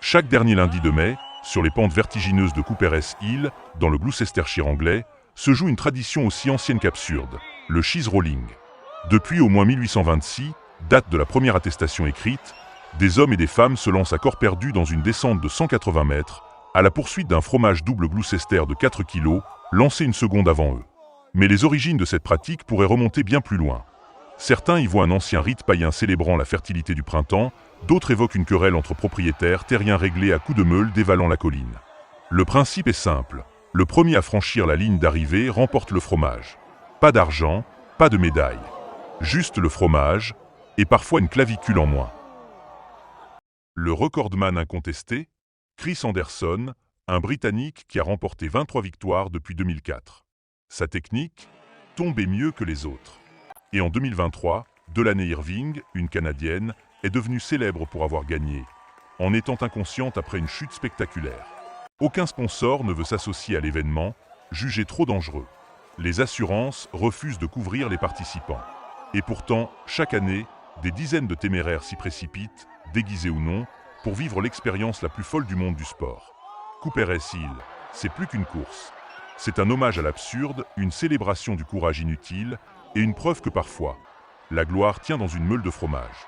Chaque dernier lundi de mai, sur les pentes vertigineuses de Cooper's Hill, dans le Gloucestershire anglais, se joue une tradition aussi ancienne qu'absurde, le cheese rolling. Depuis au moins 1826, date de la première attestation écrite, des hommes et des femmes se lancent à corps perdu dans une descente de 180 mètres, à la poursuite d'un fromage double Gloucester de 4 kg, lancé une seconde avant eux. Mais les origines de cette pratique pourraient remonter bien plus loin. Certains y voient un ancien rite païen célébrant la fertilité du printemps, d'autres évoquent une querelle entre propriétaires terriens réglée à coups de meule dévalant la colline. Le principe est simple, le premier à franchir la ligne d'arrivée remporte le fromage. Pas d'argent, pas de médaille. Juste le fromage, et parfois une clavicule en moins. Le recordman incontesté, Chris Anderson, un Britannique qui a remporté 23 victoires depuis 2004. Sa technique, tomber mieux que les autres. Et en 2023, Delaney Irving, une Canadienne, est devenue célèbre pour avoir gagné, en étant inconsciente après une chute spectaculaire. Aucun sponsor ne veut s'associer à l'événement, jugé trop dangereux. Les assurances refusent de couvrir les participants. Et pourtant, chaque année, des dizaines de téméraires s'y précipitent, déguisés ou non, pour vivre l'expérience la plus folle du monde du sport. Cooper's Hill, c'est plus qu'une course. C'est un hommage à l'absurde, une célébration du courage inutile, et une preuve que parfois, la gloire tient dans une meule de fromage.